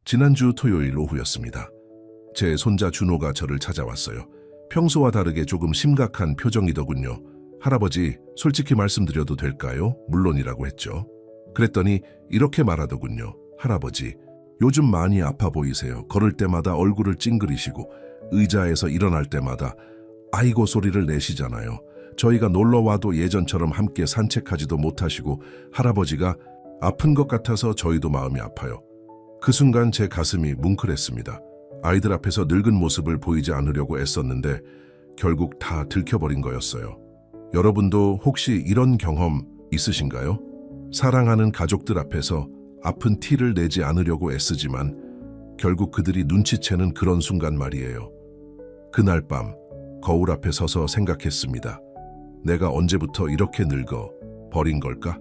지난주 토요일 오후였습니다. 제 손자 준호가 저를 찾아왔어요. 평소와 다르게 조금 심각한 표정이더군요. 할아버지, 솔직히 말씀드려도 될까요? 물론이라고 했죠. 그랬더니 이렇게 말하더군요. 할아버지, 요즘 많이 아파 보이세요. 걸을 때마다 얼굴을 찡그리시고 의자에서 일어날 때마다 아이고 소리를 내시잖아요. 저희가 놀러와도 예전처럼 함께 산책하지도 못하시고 할아버지가 아픈 것 같아서 저희도 마음이 아파요. 그 순간 제 가슴이 뭉클했습니다. 아이들 앞에서 늙은 모습을 보이지 않으려고 애썼는데 결국 다 들켜버린 거였어요. 여러분도 혹시 이런 경험 있으신가요? 사랑하는 가족들 앞에서 아픈 티를 내지 않으려고 애쓰지만 결국 그들이 눈치채는 그런 순간 말이에요. 그날 밤 거울 앞에 서서 생각했습니다. 내가 언제부터 이렇게 늙어 버린 걸까?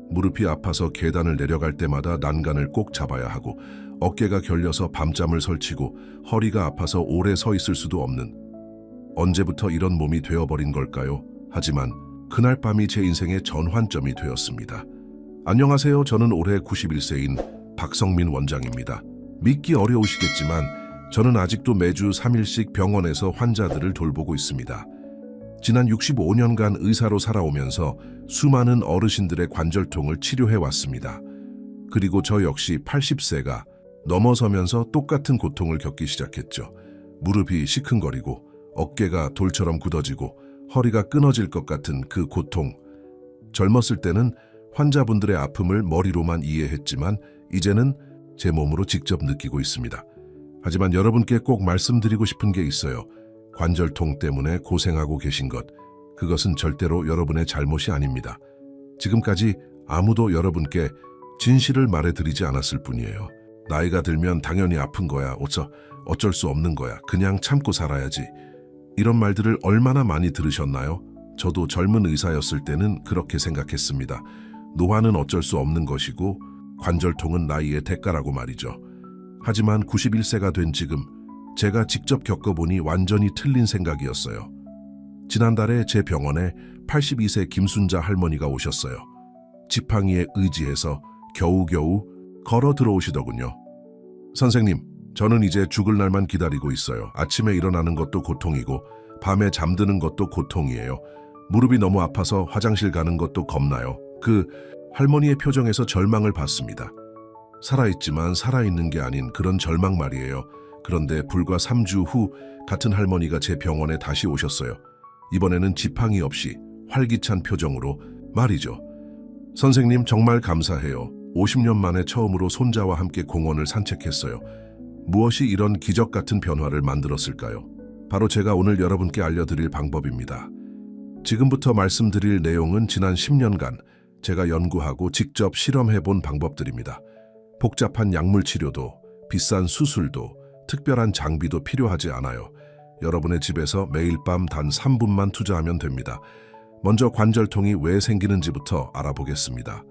무릎이 아파서 계단을 내려갈 때마다 난간을 꼭 잡아야 하고 어깨가 결려서 밤잠을 설치고 허리가 아파서 오래 서 있을 수도 없는 언제부터 이런 몸이 되어버린 걸까요? 하지만 그날 밤이 제 인생의 전환점이 되었습니다. 안녕하세요. 저는 올해 91세인 박성민 원장입니다. 믿기 어려우시겠지만 저는 아직도 매주 3일씩 병원에서 환자들을 돌보고 있습니다. 지난 65년간 의사로 살아오면서 수많은 어르신들의 관절통을 치료해왔습니다. 그리고 저 역시 80세가 넘어서면서 똑같은 고통을 겪기 시작했죠. 무릎이 시큰거리고 어깨가 돌처럼 굳어지고 허리가 끊어질 것 같은 그 고통. 젊었을 때는 환자분들의 아픔을 머리로만 이해했지만 이제는 제 몸으로 직접 느끼고 있습니다. 하지만 여러분께 꼭 말씀드리고 싶은 게 있어요. 관절통 때문에 고생하고 계신 것, 그것은 절대로 여러분의 잘못이 아닙니다. 지금까지 아무도 여러분께 진실을 말해드리지 않았을 뿐이에요. 나이가 들면 당연히 아픈 거야, 어쩔 수 없는 거야, 그냥 참고 살아야지. 이런 말들을 얼마나 많이 들으셨나요? 저도 젊은 의사였을 때는 그렇게 생각했습니다. 노화는 어쩔 수 없는 것이고 관절통은 나이의 대가라고 말이죠. 하지만 91세가 된 지금 제가 직접 겪어보니 완전히 틀린 생각이었어요. 지난달에 제 병원에 82세 김순자 할머니가 오셨어요. 지팡이에 의지해서 겨우겨우 걸어 들어오시더군요. 선생님, 저는 이제 죽을 날만 기다리고 있어요. 아침에 일어나는 것도 고통이고 밤에 잠드는 것도 고통이에요. 무릎이 너무 아파서 화장실 가는 것도 겁나요. 그 할머니의 표정에서 절망을 봤습니다. 살아있지만 살아있는 게 아닌 그런 절망 말이에요. 그런데 불과 3주 후 같은 할머니가 제 병원에 다시 오셨어요. 이번에는 지팡이 없이 활기찬 표정으로 말이죠. 선생님, 정말 감사해요. 50년 만에 처음으로 손자와 함께 공원을 산책했어요. 무엇이 이런 기적 같은 변화를 만들었을까요? 바로 제가 오늘 여러분께 알려드릴 방법입니다. 지금부터 말씀드릴 내용은 지난 10년간 제가 연구하고 직접 실험해본 방법들입니다. 복잡한 약물 치료도, 비싼 수술도, 특별한 장비도 필요하지 않아요. 여러분의 집에서 매일 밤 단 3분만 투자하면 됩니다. 먼저 관절통이 왜 생기는지부터 알아보겠습니다.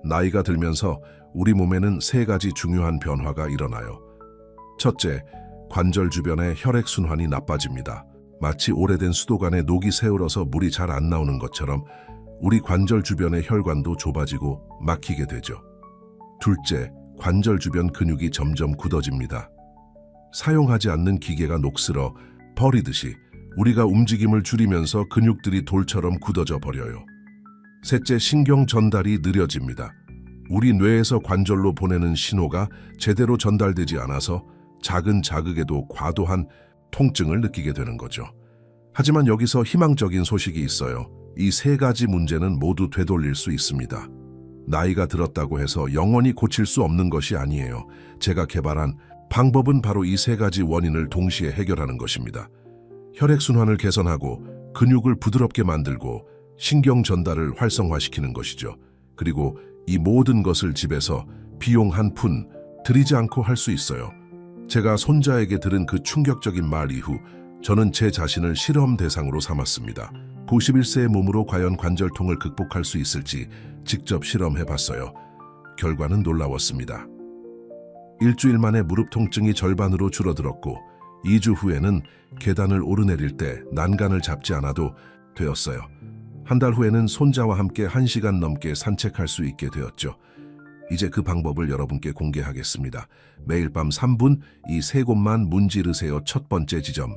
나이가 들면서 우리 몸에는 3가지 중요한 변화가 일어나요. 첫째, 관절 주변의 혈액순환이 나빠집니다. 마치 오래된 수도관에 녹이 새어서 물이 잘 안 나오는 것처럼 우리 관절 주변의 혈관도 좁아지고 막히게 되죠. 둘째, 관절 주변 근육이 점점 굳어집니다. 사용하지 않는 기계가 녹슬어 버리듯이 우리가 움직임을 줄이면서 근육들이 돌처럼 굳어져 버려요. 셋째, 신경 전달이 느려집니다. 우리 뇌에서 관절로 보내는 신호가 제대로 전달되지 않아서 작은 자극에도 과도한 통증을 느끼게 되는 거죠. 하지만 여기서 희망적인 소식이 있어요. 이 3가지 문제는 모두 되돌릴 수 있습니다. 나이가 들었다고 해서 영원히 고칠 수 없는 것이 아니에요. 제가 개발한 방법은 바로 이 3가지 원인을 동시에 해결하는 것입니다. 혈액순환을 개선하고 근육을 부드럽게 만들고 신경 전달을 활성화시키는 것이죠. 그리고 이 모든 것을 집에서 비용 한 푼 들이지 않고 할 수 있어요. 제가 손자에게 들은 그 충격적인 말 이후 저는 제 자신을 실험 대상으로 삼았습니다. 91세의 몸으로 과연 관절통을 극복할 수 있을지 직접 실험해봤어요. 결과는 놀라웠습니다. 일주일 만에 무릎 통증이 절반으로 줄어들었고 2주 후에는 계단을 오르내릴 때 난간을 잡지 않아도 되었어요. 한 달 후에는 손자와 함께 1시간 넘게 산책할 수 있게 되었죠. 이제 그 방법을 여러분께 공개하겠습니다. 매일 밤 3분 이 세 곳만 문지르세요. 첫 번째 지점,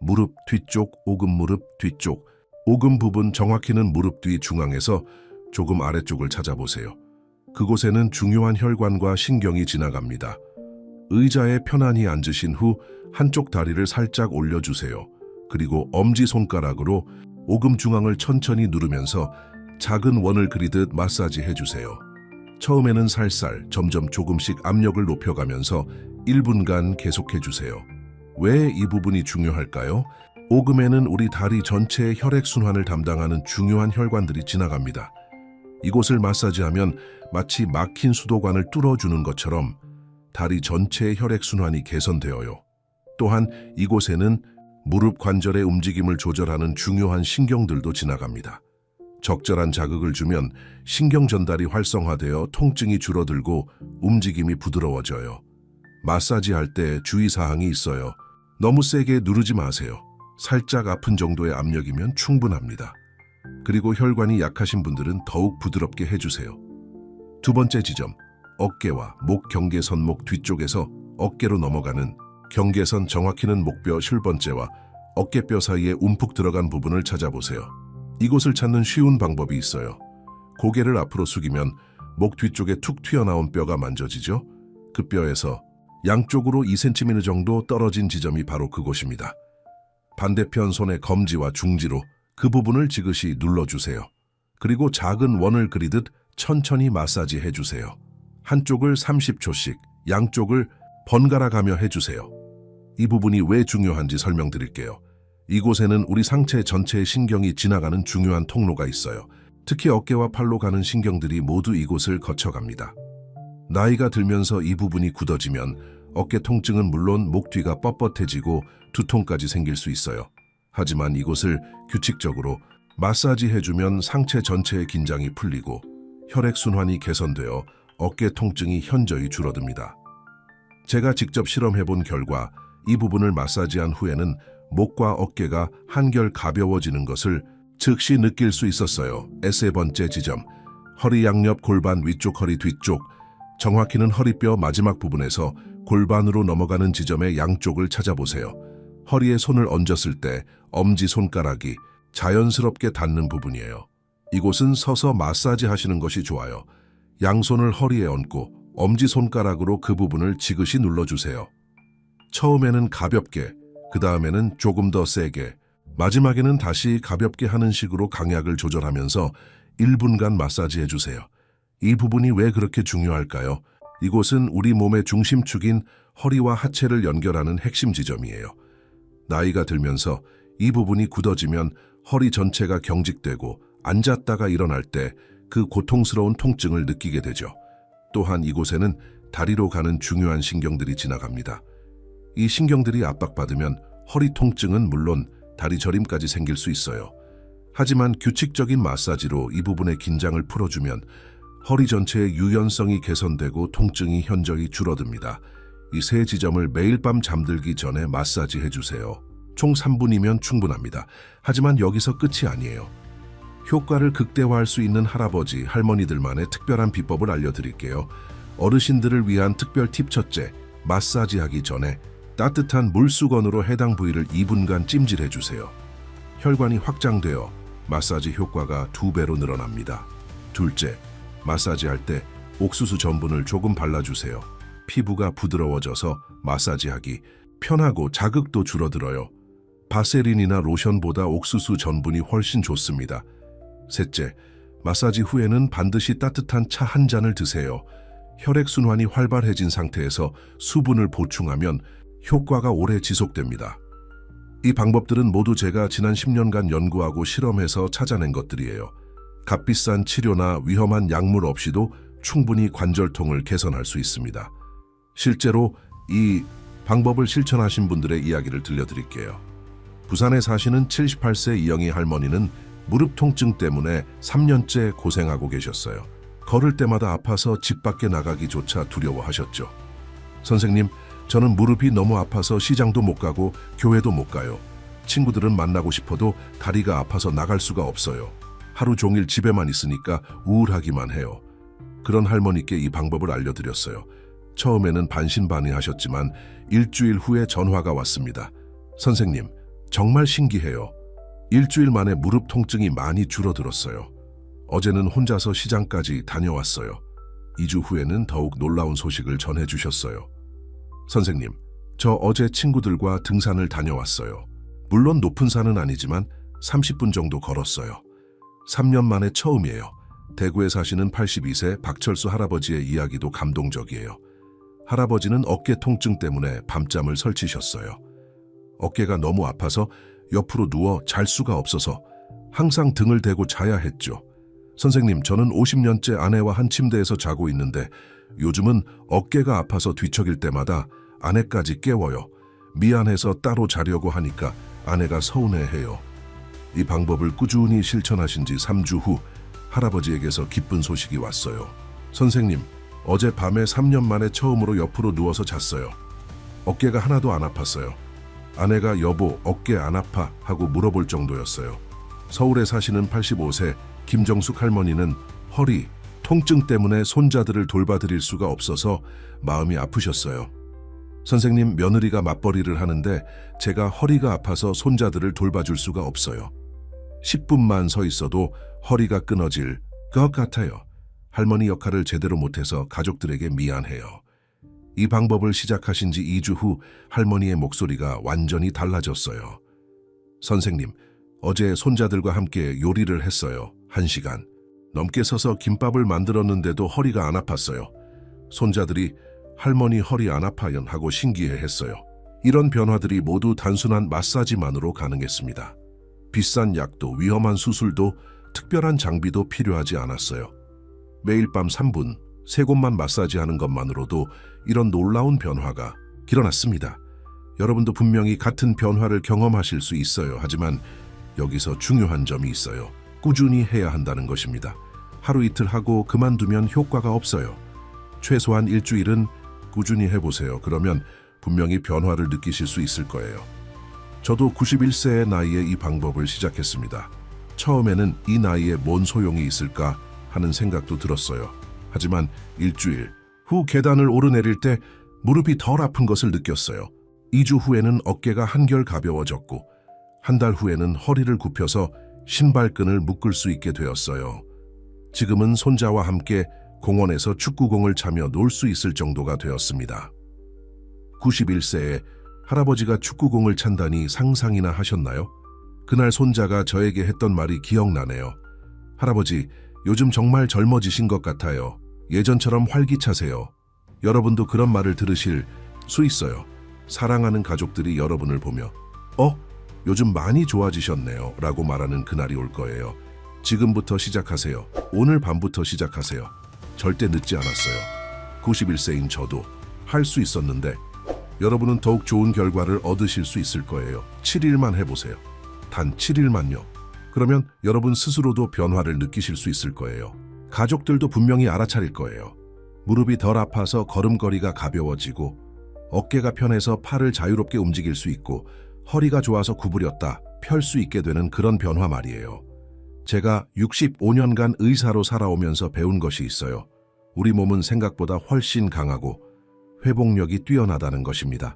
무릎 뒤쪽, 오금 무릎 뒤쪽. 오금 부분, 정확히는 무릎 뒤 중앙에서 조금 아래쪽을 찾아보세요. 그곳에는 중요한 혈관과 신경이 지나갑니다. 의자에 편안히 앉으신 후 한쪽 다리를 살짝 올려주세요. 그리고 엄지손가락으로 오금 중앙을 천천히 누르면서 작은 원을 그리듯 마사지 해주세요. 처음에는 살살, 점점 조금씩 압력을 높여가면서 1분간 계속해주세요. 왜 이 부분이 중요할까요? 오금에는 우리 다리 전체의 혈액순환을 담당하는 중요한 혈관들이 지나갑니다. 이곳을 마사지하면 마치 막힌 수도관을 뚫어주는 것처럼 다리 전체의 혈액순환이 개선되어요. 또한 이곳에는 무릎 관절의 움직임을 조절하는 중요한 신경들도 지나갑니다. 적절한 자극을 주면 신경 전달이 활성화되어 통증이 줄어들고 움직임이 부드러워져요. 마사지할 때 주의사항이 있어요. 너무 세게 누르지 마세요. 살짝 아픈 정도의 압력이면 충분합니다. 그리고 혈관이 약하신 분들은 더욱 부드럽게 해주세요. 두 번째 지점, 어깨와 목 경계선목 뒤쪽에서 어깨로 넘어가는 경계선, 정확히는 목뼈 실번째와 어깨뼈 사이에 움푹 들어간 부분을 찾아보세요. 이곳을 찾는 쉬운 방법이 있어요. 고개를 앞으로 숙이면 목 뒤쪽에 툭 튀어나온 뼈가 만져지죠? 그 뼈에서 양쪽으로 2cm 정도 떨어진 지점이 바로 그곳입니다. 반대편 손의 검지와 중지로 그 부분을 지그시 눌러주세요. 그리고 작은 원을 그리듯 천천히 마사지 해주세요. 한쪽을 30초씩, 양쪽을 번갈아 가며 해주세요. 이 부분이 왜 중요한지 설명드릴게요. 이곳에는 우리 상체 전체의 신경이 지나가는 중요한 통로가 있어요. 특히 어깨와 팔로 가는 신경들이 모두 이곳을 거쳐갑니다. 나이가 들면서 이 부분이 굳어지면 어깨 통증은 물론 목 뒤가 뻣뻣해지고 두통까지 생길 수 있어요. 하지만 이곳을 규칙적으로 마사지해주면 상체 전체의 긴장이 풀리고 혈액순환이 개선되어 어깨 통증이 현저히 줄어듭니다. 제가 직접 실험해본 결과 이 부분을 마사지한 후에는 목과 어깨가 한결 가벼워지는 것을 즉시 느낄 수 있었어요. 세 번째 지점, 허리 양옆 골반 위쪽 허리 뒤쪽, 정확히는 허리뼈 마지막 부분에서 골반으로 넘어가는 지점의 양쪽을 찾아보세요. 허리에 손을 얹었을 때 엄지손가락이 자연스럽게 닿는 부분이에요. 이곳은 서서 마사지 하시는 것이 좋아요. 양손을 허리에 얹고 엄지손가락으로 그 부분을 지그시 눌러주세요. 처음에는 가볍게, 그 다음에는 조금 더 세게, 마지막에는 다시 가볍게 하는 식으로 강약을 조절하면서 1분간 마사지 해주세요. 이 부분이 왜 그렇게 중요할까요? 이곳은 우리 몸의 중심축인 허리와 하체를 연결하는 핵심 지점이에요. 나이가 들면서 이 부분이 굳어지면 허리 전체가 경직되고 앉았다가 일어날 때 그 고통스러운 통증을 느끼게 되죠. 또한 이곳에는 다리로 가는 중요한 신경들이 지나갑니다. 이 신경들이 압박받으면 허리 통증은 물론 다리 저림까지 생길 수 있어요. 하지만 규칙적인 마사지로 이 부분의 긴장을 풀어주면 허리 전체의 유연성이 개선되고 통증이 현저히 줄어듭니다. 이 세 지점을 매일 밤 잠들기 전에 마사지 해주세요. 총 3분이면 충분합니다. 하지만 여기서 끝이 아니에요. 효과를 극대화할 수 있는 할아버지, 할머니들만의 특별한 비법을 알려드릴게요. 어르신들을 위한 특별 팁 첫째, 마사지하기 전에 따뜻한 물수건으로 해당 부위를 2분간 찜질해주세요. 혈관이 확장되어 마사지 효과가 2배로 늘어납니다. 둘째, 마사지할 때 옥수수 전분을 조금 발라주세요. 피부가 부드러워져서 마사지하기 편하고 자극도 줄어들어요. 바세린이나 로션보다 옥수수 전분이 훨씬 좋습니다. 셋째, 마사지 후에는 반드시 따뜻한 차 한 잔을 드세요. 혈액순환이 활발해진 상태에서 수분을 보충하면 효과가 오래 지속됩니다. 이 방법들은 모두 제가 지난 10년간 연구하고 실험해서 찾아낸 것들이에요. 값비싼 치료나 위험한 약물 없이도 충분히 관절통을 개선할 수 있습니다. 실제로 이 방법을 실천하신 분들의 이야기를 들려드릴게요. 부산에 사시는 78세 이영희 할머니는 무릎 통증 때문에 3년째 고생하고 계셨어요. 걸을 때마다 아파서 집 밖에 나가기조차 두려워하셨죠. 선생님, 저는 무릎이 너무 아파서 시장도 못 가고 교회도 못 가요. 친구들은 만나고 싶어도 다리가 아파서 나갈 수가 없어요. 하루 종일 집에만 있으니까 우울하기만 해요. 그런 할머니께 이 방법을 알려드렸어요. 처음에는 반신반의하셨지만 일주일 후에 전화가 왔습니다. 선생님, 정말 신기해요. 일주일 만에 무릎 통증이 많이 줄어들었어요. 어제는 혼자서 시장까지 다녀왔어요. 2주 후에는 더욱 놀라운 소식을 전해주셨어요. 선생님, 저 어제 친구들과 등산을 다녀왔어요. 물론 높은 산은 아니지만 30분 정도 걸었어요. 3년 만에 처음이에요. 대구에 사시는 82세 박철수 할아버지의 이야기도 감동적이에요. 할아버지는 어깨 통증 때문에 밤잠을 설치셨어요. 어깨가 너무 아파서 옆으로 누워 잘 수가 없어서 항상 등을 대고 자야 했죠. 선생님, 저는 50년째 아내와 한 침대에서 자고 있는데 요즘은 어깨가 아파서 뒤척일 때마다 아내까지 깨워요. 미안해서 따로 자려고 하니까 아내가 서운해해요. 이 방법을 꾸준히 실천하신 지 3주 후 할아버지에게서 기쁜 소식이 왔어요. 선생님, 어젯밤에 3년 만에 처음으로 옆으로 누워서 잤어요. 어깨가 하나도 안 아팠어요. 아내가 여보, 어깨 안 아파? 하고 물어볼 정도였어요. 서울에 사시는 85세 김정숙 할머니는 허리, 통증 때문에 손자들을 돌봐드릴 수가 없어서 마음이 아프셨어요. 선생님, 며느리가 맞벌이를 하는데 제가 허리가 아파서 손자들을 돌봐줄 수가 없어요. 10분만 서 있어도 허리가 끊어질 것 같아요. 할머니 역할을 제대로 못해서 가족들에게 미안해요. 이 방법을 시작하신 지 2주 후 할머니의 목소리가 완전히 달라졌어요. 선생님, 어제 손자들과 함께 요리를 했어요. 1시간 넘게 서서 김밥을 만들었는데도 허리가 안 아팠어요. 손자들이 할머니 허리 안 아파요 하고 신기해했어요. 이런 변화들이 모두 단순한 마사지만으로 가능했습니다. 비싼 약도 위험한 수술도 특별한 장비도 필요하지 않았어요. 매일 밤 3분, 3곳만 마사지하는 것만으로도 이런 놀라운 변화가 일어났습니다. 여러분도 분명히 같은 변화를 경험하실 수 있어요. 하지만 여기서 중요한 점이 있어요. 꾸준히 해야 한다는 것입니다. 하루 이틀 하고 그만두면 효과가 없어요. 최소한 일주일은 꾸준히 해보세요. 그러면 분명히 변화를 느끼실 수 있을 거예요. 저도 91세의 나이에 이 방법을 시작했습니다. 처음에는 이 나이에 뭔 소용이 있을까 하는 생각도 들었어요. 하지만 일주일 후 계단을 오르내릴 때 무릎이 덜 아픈 것을 느꼈어요. 2주 후에는 어깨가 한결 가벼워졌고 한 달 후에는 허리를 굽혀서 신발끈을 묶을 수 있게 되었어요. 지금은 손자와 함께 공원에서 축구공을 차며 놀 수 있을 정도가 되었습니다. 91세에 할아버지가 축구공을 찬다니 상상이나 하셨나요? 그날 손자가 저에게 했던 말이 기억나네요. 할아버지, 요즘 정말 젊어지신 것 같아요. 예전처럼 활기차세요. 여러분도 그런 말을 들으실 수 있어요. 사랑하는 가족들이 여러분을 보며 요즘 많이 좋아지셨네요 라고 말하는 그날이 올 거예요. 지금부터 시작하세요. 오늘 밤부터 시작하세요. 절대 늦지 않았어요. 91세인 저도 할 수 있었는데 여러분은 더욱 좋은 결과를 얻으실 수 있을 거예요. 7일만 해보세요. 단 7일만요. 그러면 여러분 스스로도 변화를 느끼실 수 있을 거예요. 가족들도 분명히 알아차릴 거예요. 무릎이 덜 아파서 걸음걸이가 가벼워지고 어깨가 편해서 팔을 자유롭게 움직일 수 있고 허리가 좋아서 구부렸다 펼 수 있게 되는 그런 변화 말이에요. 제가 65년간 의사로 살아오면서 배운 것이 있어요. 우리 몸은 생각보다 훨씬 강하고 회복력이 뛰어나다는 것입니다.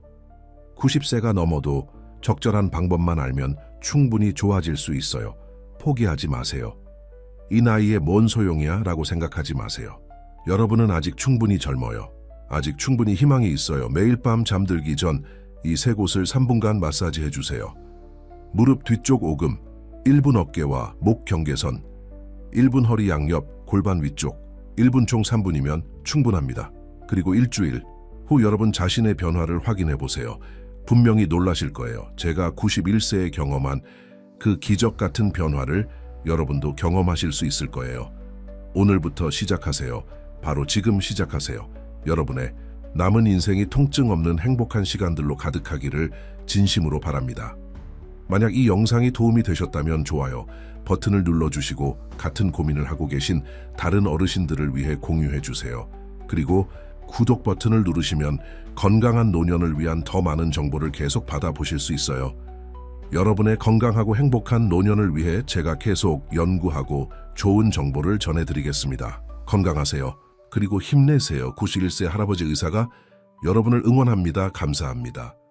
90세가 넘어도 적절한 방법만 알면 충분히 좋아질 수 있어요. 포기하지 마세요. 이 나이에 뭔 소용이야? 라고 생각하지 마세요. 여러분은 아직 충분히 젊어요. 아직 충분히 희망이 있어요. 매일 밤 잠들기 전 이 3곳을 3분간 마사지 해주세요. 무릎 뒤쪽 오금, 1분 어깨와 목 경계선, 1분 허리 양옆, 골반 위쪽, 1분 총 3분이면 충분합니다. 그리고 일주일 후 여러분 자신의 변화를 확인해 보세요. 분명히 놀라실 거예요. 제가 91세에 경험한 그 기적 같은 변화를 여러분도 경험하실 수 있을 거예요. 오늘부터 시작하세요. 바로 지금 시작하세요. 여러분의 남은 인생이 통증 없는 행복한 시간들로 가득하기를 진심으로 바랍니다. 만약 이 영상이 도움이 되셨다면 좋아요 버튼을 눌러주시고 같은 고민을 하고 계신 다른 어르신들을 위해 공유해주세요. 그리고 구독 버튼을 누르시면 건강한 노년을 위한 더 많은 정보를 계속 받아보실 수 있어요. 여러분의 건강하고 행복한 노년을 위해 제가 계속 연구하고 좋은 정보를 전해드리겠습니다. 건강하세요. 그리고 힘내세요. 91세 할아버지 의사가 여러분을 응원합니다. 감사합니다.